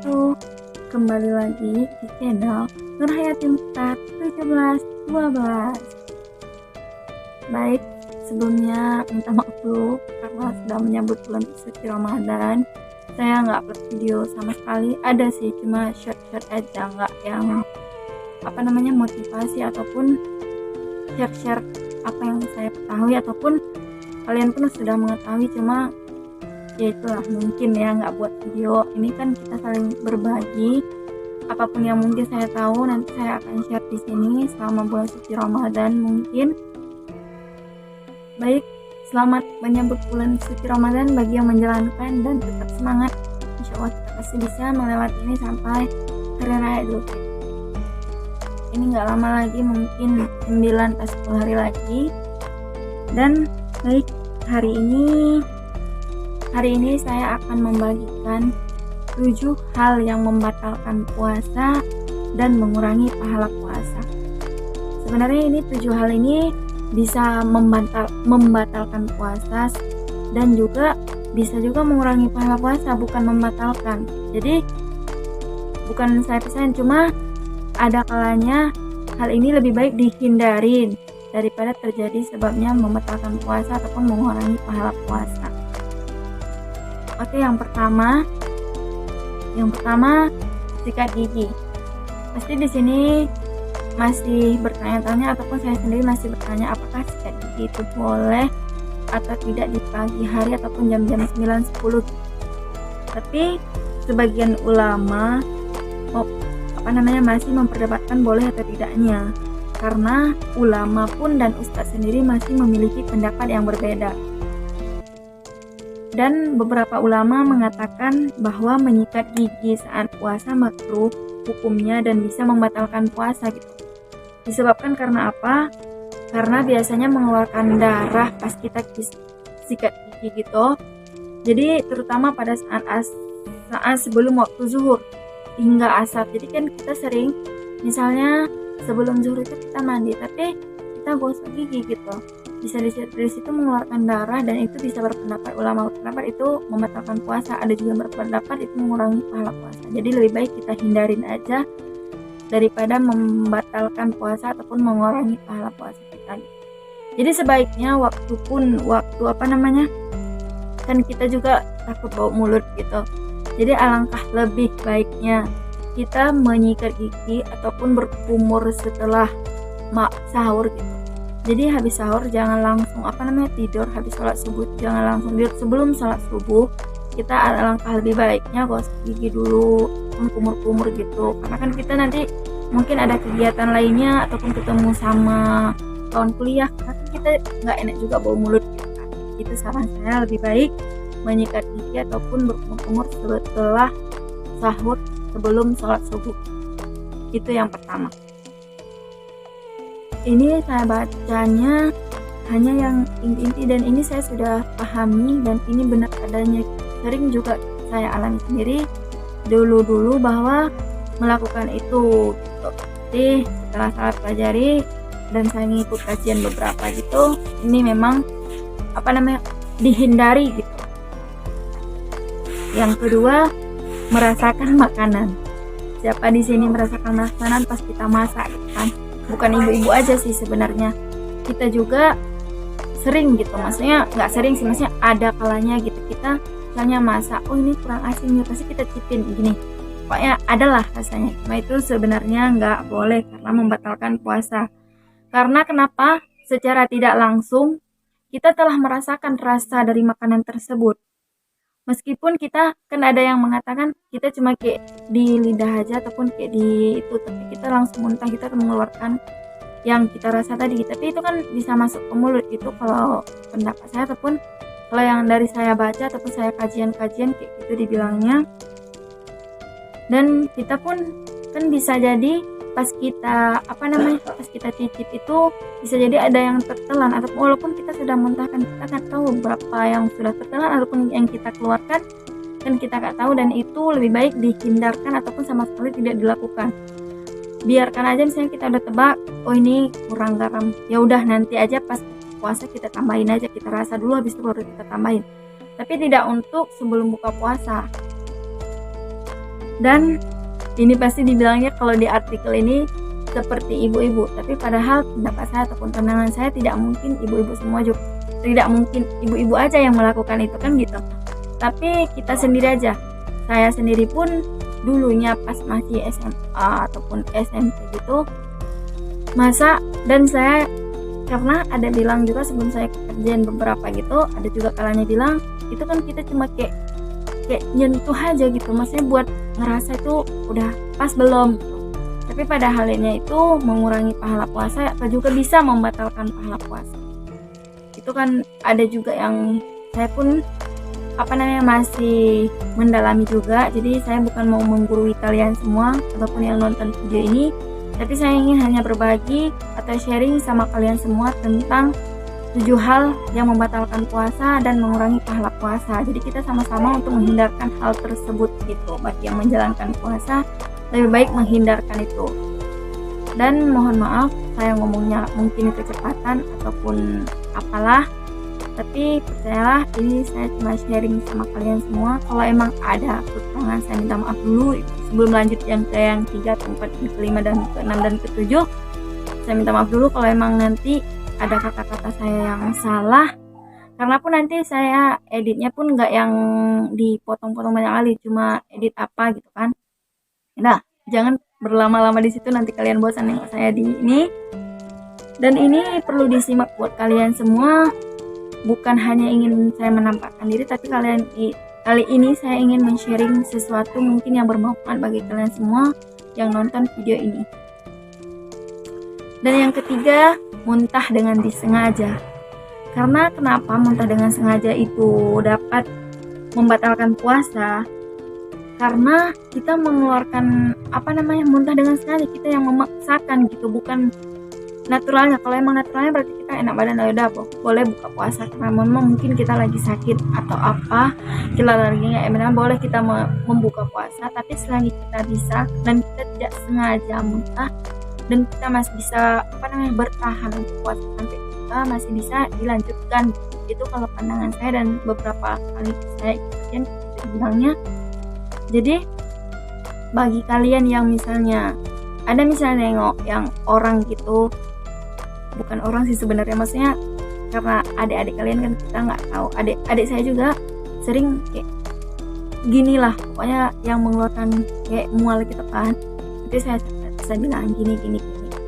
wabarakatuh. Kembali lagi di channel Nur Hayati Mukhtar 1712. Baik, sebelumnya minta maaf dulu karena sudah menyambut bulan suci Ramadan. Saya nggak upload video sama sekali. Ada sih, cuma short aja, nggak yang motivasi ataupun share apa yang saya ketahui ataupun kalian pun sudah mengetahui, cuma ya itulah, mungkin ya nggak buat video ini. Kan kita saling berbagi, apapun yang mungkin saya tahu nanti saya akan share di sini selama bulan suci Ramadan mungkin. Baik, selamat menyambut bulan suci Ramadan bagi yang menjalankan, dan tetap semangat, insya Allah kita pasti bisa melewati ini sampai hari raya Idul Fitri. Ini nggak lama lagi, mungkin 9 atau 10 hari lagi. Dan baik, hari ini saya akan membagikan 7 hal yang membatalkan puasa dan mengurangi pahala puasa. Sebenarnya ini 7 hal ini bisa membatalkan puasa dan juga bisa juga mengurangi pahala puasa, bukan membatalkan. Jadi bukan saya pesan, cuma ada kalanya hal ini lebih baik dihindarin daripada terjadi sebabnya membatalkan puasa ataupun mengurangi pahala puasa. Oke, yang pertama sikat gigi. Pasti di sini masih bertanya-tanya, ataupun saya sendiri masih bertanya, apakah sikat gigi itu boleh atau tidak di pagi hari ataupun jam-jam 9-10. Tapi sebagian ulama masih memperdebatkan boleh atau tidaknya, karena ulama pun dan ustadz sendiri masih memiliki pendapat yang berbeda. Dan beberapa ulama mengatakan bahwa menyikat gigi saat puasa makruh hukumnya dan bisa membatalkan puasa gitu. Disebabkan karena apa? Karena biasanya mengeluarkan darah pas kita sikat gigi gitu. Jadi terutama pada saat sebelum waktu zuhur hingga asar. Jadi kan kita sering misalnya sebelum zuhur itu kita mandi, tapi kita gosok gigi gitu, bisa dari situ mengeluarkan darah, dan itu bisa berpendapat ulama berpendapat itu membatalkan puasa. Ada juga berpendapat itu mengurangi pahala puasa. Jadi lebih baik kita hindarin aja daripada membatalkan puasa ataupun mengurangi pahala puasa kita. Jadi sebaiknya kan kita juga takut bau mulut gitu. Jadi alangkah lebih baiknya kita menyikat gigi ataupun berkumur setelah sahur gitu. Jadi habis sahur jangan langsung tidur, habis sholat subuh jangan langsung tidur. Sebelum sholat subuh kita alangkah lebih baiknya gosok gigi dulu, kumur-kumur gitu. Karena kan kita nanti mungkin ada kegiatan lainnya ataupun ketemu sama kawan kuliah, tapi kita nggak enak juga bau mulut gitu kan. Itu saran saya, lebih baik menyikat gigi ataupun berkumur-kumur setelah sahur sebelum sholat subuh. Itu yang pertama. Ini saya bacanya hanya yang inti-inti, dan ini saya sudah pahami dan ini benar adanya. Sering juga saya alami sendiri dulu bahwa melakukan itu gitu. Jadi setelah saya pelajari dan saya ngikut kajian beberapa gitu, ini memang dihindari gitu. Yang kedua, merasakan makanan. Siapa di sini merasakan makanan pas kita masak gitu kan? Bukan ibu-ibu aja sih sebenarnya, kita juga sering gitu. Maksudnya nggak sering sih, maksudnya ada kalanya gitu kita misalnya masak, oh ini kurang asin nih, pasti kita cipin gini, pokoknya adalah rasanya. Cuma itu sebenarnya nggak boleh karena membatalkan puasa. Karena kenapa? Secara tidak langsung kita telah merasakan rasa dari makanan tersebut. Meskipun kita kan ada yang mengatakan kita cuma kayak di lidah aja ataupun kayak di itu, tapi kita langsung muntah, kita mengeluarkan yang kita rasa tadi, tapi itu kan bisa masuk ke mulut. Itu kalau pendapat saya, ataupun kalau yang dari saya baca ataupun saya kajian kayak gitu dibilangnya. Dan kita pun kan bisa jadi pas kita cicip itu bisa jadi ada yang tertelan, ataupun walaupun kita sudah muntahkan, kita nggak tahu berapa yang sudah tertelan ataupun yang kita keluarkan, kan kita nggak tahu. Dan itu lebih baik dihindarkan ataupun sama sekali tidak dilakukan. Biarkan aja, misalnya kita udah tebak, oh ini kurang garam, ya udah nanti aja pas puasa kita tambahin aja, kita rasa dulu habis itu baru kita tambahin. Tapi tidak untuk sebelum buka puasa. Dan ini pasti dibilangnya kalau di artikel ini seperti ibu-ibu, tapi padahal pendapat saya ataupun pandangan saya tidak mungkin ibu-ibu semua juga, tidak mungkin ibu-ibu aja yang melakukan itu kan gitu. Tapi kita sendiri aja, saya sendiri pun dulunya pas masih SMA ataupun SMP gitu masa, dan saya karena ada bilang juga sebelum saya kerjaan beberapa gitu, ada juga kalanya bilang itu kan kita cuma kayak nyentuh aja gitu, maksudnya buat ngerasa itu udah pas belum gitu. Tapi pada halnya itu mengurangi pahala puasa atau juga bisa membatalkan pahala puasa. Itu kan ada juga yang saya pun masih mendalami juga. Jadi saya bukan mau menggurui kalian semua ataupun yang nonton video ini, tapi saya ingin hanya berbagi atau sharing sama kalian semua tentang 7 hal yang membatalkan puasa dan mengurangi pahala puasa. Jadi kita sama-sama untuk menghindarkan hal tersebut gitu. Bagi yang menjalankan puasa, lebih baik menghindarkan itu. Dan mohon maaf saya ngomongnya mungkin kecepatan ataupun apalah, tapi percayalah ini saya cuma sharing sama kalian semua. Kalau emang ada kekurangan saya minta maaf dulu sebelum lanjut yang ke yang 3, 4, 5 dan ke-6 dan ke-7. Saya minta maaf dulu kalau emang nanti ada kata-kata saya yang salah, karena pun nanti saya editnya pun nggak yang dipotong-potong banyak kali, cuma edit apa gitu kan. Nah, jangan berlama-lama di situ, nanti kalian bosan nengok saya di ini. Dan ini perlu disimak buat kalian semua, bukan hanya ingin saya menampakkan diri, tapi kali ini saya ingin men-sharing sesuatu mungkin yang bermanfaat bagi kalian semua yang nonton video ini. Dan yang ketiga, muntah dengan disengaja. Karena kenapa muntah dengan sengaja itu dapat membatalkan puasa? Karena kita mengeluarkan muntah dengan sengaja, kita yang memaksakan gitu, bukan naturalnya. Kalau emang naturalnya berarti kita enak badan, udah boleh buka puasa. Karena memang mungkin kita lagi sakit atau apa, kita lagi nggak enak, boleh kita membuka puasa. Tapi selagi kita bisa dan kita tidak sengaja muntah, dan kita masih bisa bertahan untuk puasa sampai kita masih bisa dilanjutkan. Itu kalau pandangan saya dan beberapa kali saya ikutin bilangnya. Jadi bagi kalian yang misalnya nengok yang orang gitu, bukan orang sih sebenarnya, maksudnya karena adik-adik kalian kan kita nggak tahu, adik saya juga sering kayak gini lah, pokoknya yang mengeluarkan kayak mual gitu kan. Jadi saya bilang gini.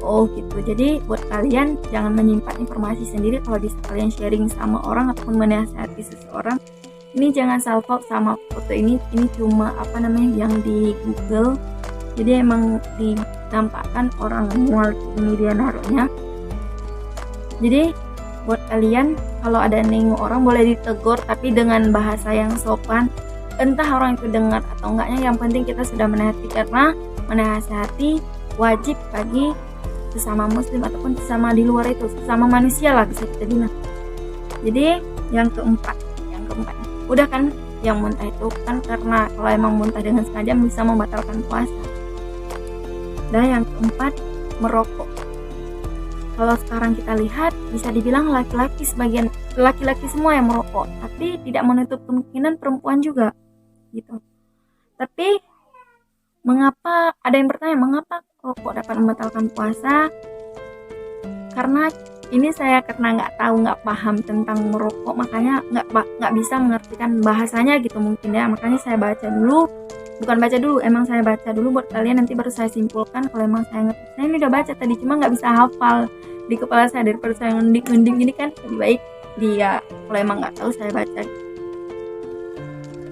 Oh gitu. Jadi buat kalian jangan menyimpan informasi sendiri. Kalau bisa kalian sharing sama orang ataupun menasihati seseorang, ini jangan salvo sama foto ini cuma yang di Google. Jadi emang ditampakkan orang mual ini dia naruhnya. Jadi buat kalian kalau ada nengok orang boleh ditegur, tapi dengan bahasa yang sopan. Entah orang itu dengar atau enggaknya, yang penting kita sudah menasihati, karena menasihati wajib bagi sesama muslim ataupun sesama di luar itu, sesama manusia lah bisa kita bilang. Jadi yang keempat udah kan, yang muntah itu kan karena kalau emang muntah dengan sengaja bisa membatalkan puasa. Dan yang keempat, merokok. Kalau sekarang kita lihat bisa dibilang laki-laki semua yang merokok, tapi tidak menutup kemungkinan perempuan juga gitu. Tapi mengapa, ada yang bertanya mengapa rokok dapat membatalkan puasa? Karena ini saya nggak paham tentang merokok, makanya nggak bisa mengertikan bahasanya gitu mungkin ya. Makanya saya emang saya baca dulu buat kalian, nanti baru saya simpulkan kalau emang saya ngerti. Saya ini udah baca tadi, cuma nggak bisa hafal di kepala saya, daripada saya ngendik gini kan lebih baik dia kalau emang nggak tahu saya baca.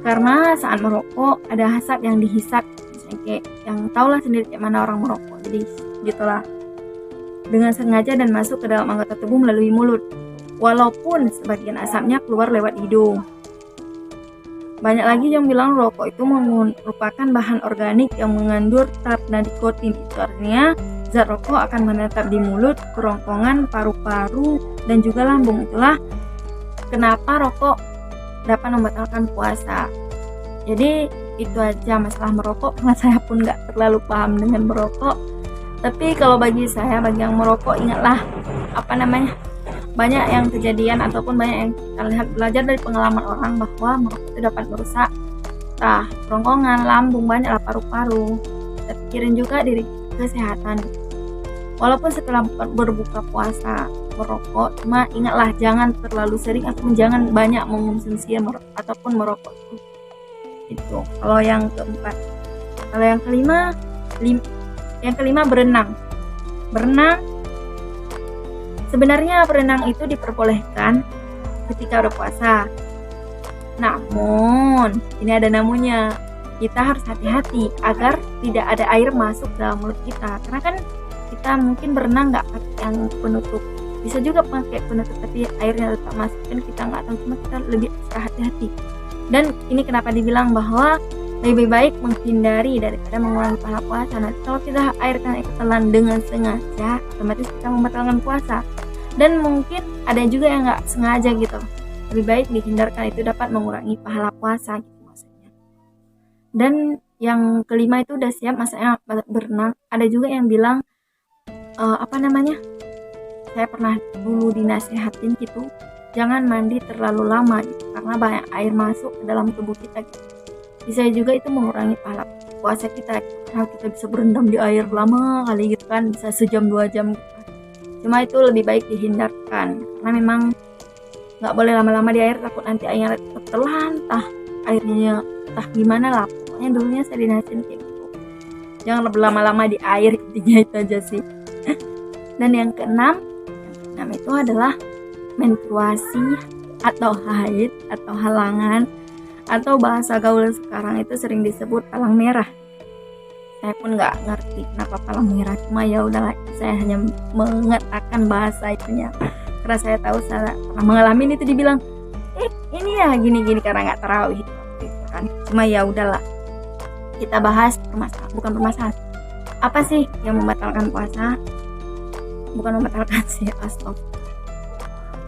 Karena saat merokok ada asap yang dihisap, kayak yang tahulah sendiri kayak mana orang merokok. Jadi gitulah, dengan sengaja dan masuk ke dalam anggota tubuh melalui mulut, walaupun sebagian asapnya keluar lewat hidung. Banyak lagi yang bilang rokok itu merupakan bahan organik yang mengandung taraf nikotin. Itu artinya zat rokok akan menetap di mulut, kerongkongan, paru-paru, dan juga lambung. Itulah kenapa rokok dapat membatalkan puasa. Jadi itu aja masalah merokok, karena saya pun nggak terlalu paham dengan merokok. Tapi kalau bagi yang merokok, ingatlah banyak yang kejadian ataupun banyak yang kita lihat, belajar dari pengalaman orang bahwa merokok itu dapat merusak mata, kerongkongan, lambung, banyaklah paru-paru. Kita pikirin juga diri kesehatan. Walaupun setelah berbuka puasa merokok, cuma ingatlah jangan terlalu sering ataupun jangan banyak mengonsumsi ataupun merokok itu. Kalau yang keempat. Kalau yang kelima berenang. Sebenarnya berenang itu diperbolehkan ketika berpuasa. Namun, ini ada namunnya. Kita harus hati-hati agar tidak ada air masuk dalam mulut kita. Karena kan kita mungkin berenang nggak pakai yang penutup. Bisa juga pakai penutup tapi airnya tetap masuk. Kan kita nggak tahu, cuma kita lebih hati-hati. Dan ini kenapa dibilang bahwa lebih baik menghindari daripada mengurangi pahala puasa. Nah, kalau kita air kena ketelan dengan sengaja, otomatis kita membatalkan puasa. Dan mungkin ada juga yang nggak sengaja gitu. Lebih baik dihindarkan, itu dapat mengurangi pahala puasa gitu maksudnya. Dan yang kelima itu udah siap masanya berenang. Ada juga yang bilang saya pernah dulu dinasehatin gitu, jangan mandi terlalu lama gitu, karena banyak air masuk ke dalam tubuh kita gitu. Bisa juga itu mengurangi pahala puasa kita gitu. Karena kita bisa berendam di air lama kali gitu kan, bisa sejam 2 jam gitu. Cuma itu lebih baik dihindarkan, karena memang nggak boleh lama-lama di air, takut nanti airnya tertelan, airnya gimana lah. Pokoknya dulunya saya dinasehatin kayak gitu, jangan berlama-lama di air, intinya itu aja sih. Dan yang keenam itu adalah menstruasi atau haid atau halangan, atau bahasa gaul sekarang itu sering disebut palang merah. Saya pun nggak ngerti kenapa palang merah, cuma ya udahlah, saya hanya mengatakan bahasa itunya karena saya tahu saya pernah mengalami itu. Dibilang ini ya gini-gini karena nggak tarawih gitu kan. Cuma ya udahlah, kita bahas permasalahan apa sih yang membatalkan puasa. Bukan membatalkan sih, astagfirullah.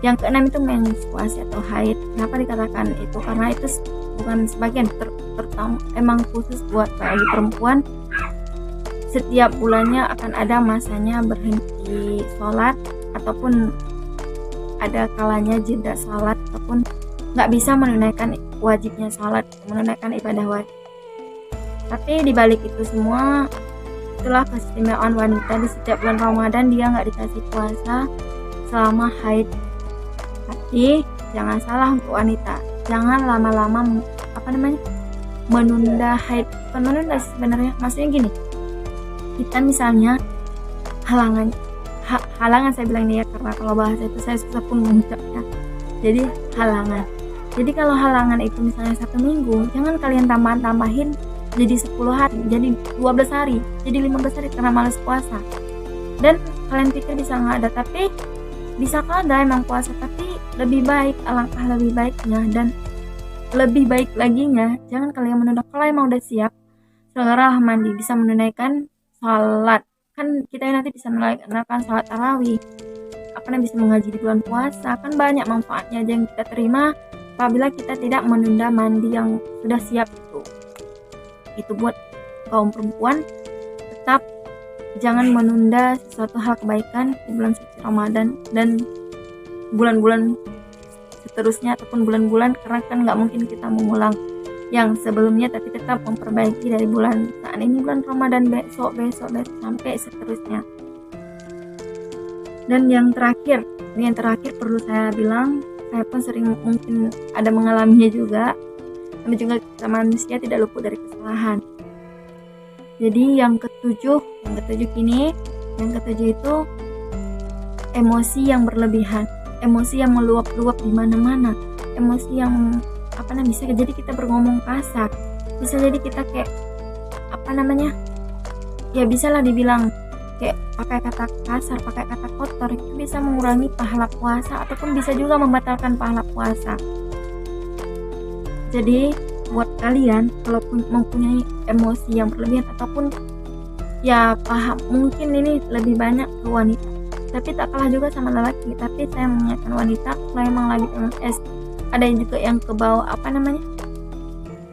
Yang keenam itu menstruasi atau haid. Kenapa dikatakan itu? Karena itu bukan sebagian terutama, emang khusus buat bagi perempuan. Setiap bulannya akan ada masanya berhenti sholat, ataupun ada kalanya jeda sholat, ataupun nggak bisa menunaikan wajibnya sholat, menunaikan ibadah wajib. Tapi dibalik itu semua, itulah keistimewaan wanita di setiap bulan Ramadan, dia nggak dikasih puasa selama haid. Tapi jangan salah untuk wanita, jangan lama-lama menunda haid. Bukan menunda sebenarnya, maksudnya gini, kita misalnya halangan saya bilang ini ya, karena kalau bahasa itu saya susah pun mengucapnya. Jadi halangan. Jadi kalau halangan itu misalnya 1 minggu, jangan kalian tambahin jadi 10 hari, jadi 12 hari, jadi 15 hari karena malas puasa. Dan kalian pikir bisa nggak ada, tapi bisa ada emang puasa, tapi lebih baik, alangkah lebih baiknya dan lebih baik laginya, jangan kalian menunda. Kalau emang udah siap, segeralah mandi, bisa menunaikan sholat. Kan kita nanti bisa menunaikan sholat tarawih, bisa mengaji di bulan puasa, kan banyak manfaatnya aja yang kita terima apabila kita tidak menunda mandi yang sudah siap itu buat kaum perempuan. Tetap jangan menunda sesuatu hal kebaikan di bulan suci Ramadan dan bulan-bulan seterusnya, ataupun bulan-bulan, karena kan nggak mungkin kita mengulang yang sebelumnya, tapi tetap memperbaiki dari bulan saat ini, bulan Ramadan, besok sampai seterusnya. Dan yang terakhir perlu saya bilang, saya pun sering mungkin ada mengalaminya juga. Kami juga kita manusia tidak luput dari kesalahan. Jadi yang ketujuh itu emosi yang berlebihan, emosi yang meluap-luap di mana-mana, emosi yang bisa jadi kita berngomong kasar, bisa jadi kita kayak ya bisalah dibilang kayak pakai kata kasar, pakai kata kotor, itu bisa mengurangi pahala puasa ataupun bisa juga membatalkan pahala puasa. Jadi buat kalian kalaupun mempunyai emosi yang berlebihan ataupun ya paham, mungkin ini lebih banyak ke wanita, tapi tak kalah juga sama lelaki. Tapi saya mengingatkan wanita, kalau emang lagi PMS, ada juga yang kebawa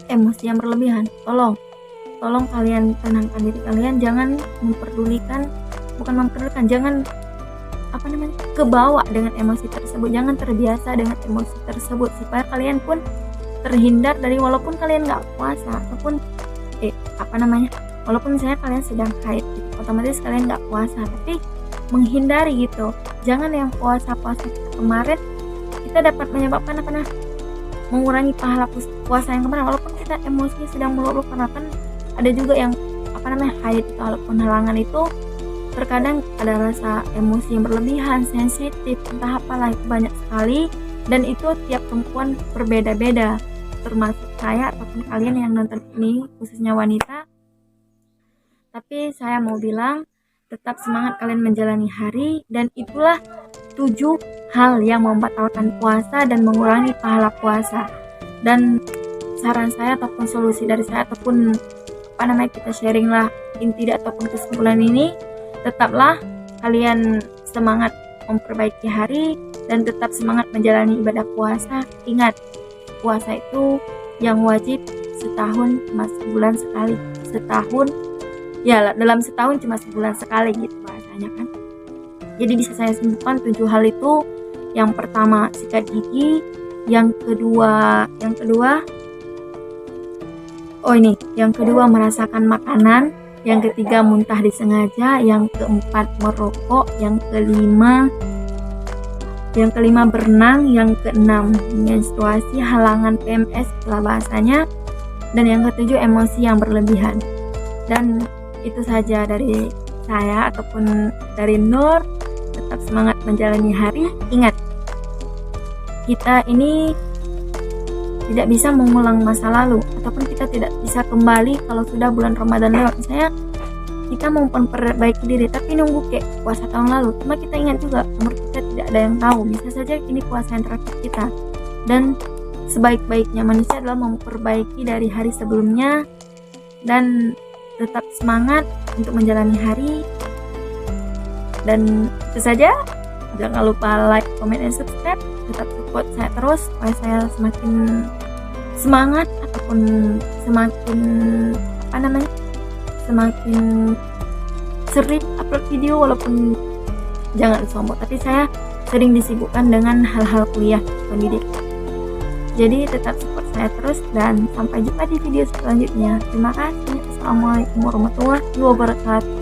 emosi yang berlebihan, tolong kalian tenangkan diri kalian, jangan jangan kebawa dengan emosi tersebut, jangan terbiasa dengan emosi tersebut, supaya kalian pun terhindar dari, walaupun kalian nggak puasa ataupun walaupun misalnya kalian sedang haid gitu, otomatis kalian nggak puasa, tapi menghindari gitu. Jangan yang puasa kemarin kita dapat menyebabkan mengurangi pahala puasa yang kemarin, walaupun kita emosi sedang meluap, karena kan ada juga yang haid itu walaupun halangan itu terkadang ada rasa emosi yang berlebihan, sensitif, entah apalah, itu banyak sekali, dan itu tiap perempuan berbeda-beda, termasuk saya ataupun kalian yang nonton ini, khususnya wanita. Tapi saya mau bilang, tetap semangat kalian menjalani hari, dan itulah 7 hal yang membatalkan puasa dan mengurangi pahala puasa. Dan saran saya ataupun solusi dari saya ataupun kita sharing lah inti ataupun kesimpulan ini, tetaplah kalian semangat memperbaiki hari dan tetap semangat menjalani ibadah puasa. Ingat, puasa itu yang wajib setahun cuma sebulan sekali, dalam setahun cuma sebulan sekali gitu bahasanya kan. Jadi bisa saya simpulkan 7 hal itu. Yang pertama sikat gigi, yang kedua merasakan makanan, yang ketiga muntah disengaja, yang keempat merokok, yang kelima berenang, yang keenam menstruasi, halangan PMS itulah bahasanya, dan yang ketujuh emosi yang berlebihan. Dan itu saja dari saya ataupun dari Nur. Tetap semangat menjalani hari. Ingat, kita ini tidak bisa mengulang masa lalu, ataupun kita tidak bisa kembali kalau sudah bulan Ramadan lewat. Misalnya kita mau memperbaiki diri tapi nunggu kayak puasa tahun lalu, cuma kita ingat juga umur kita tidak ada yang tahu, bisa saja ini puasa yang terakhir kita. Dan sebaik-baiknya manusia adalah memperbaiki dari hari sebelumnya. Dan tetap semangat untuk menjalani hari. Dan itu saja. Jangan lupa like, comment, dan subscribe. Tetap support saya terus supaya saya semakin semangat ataupun semakin sering upload video, walaupun jangan sombong, tapi saya sering disibukkan dengan hal-hal kuliah pendidik. Jadi tetap support saya terus dan sampai jumpa di video selanjutnya. Terima kasih. Assalamualaikum warahmatullahi wabarakatuh.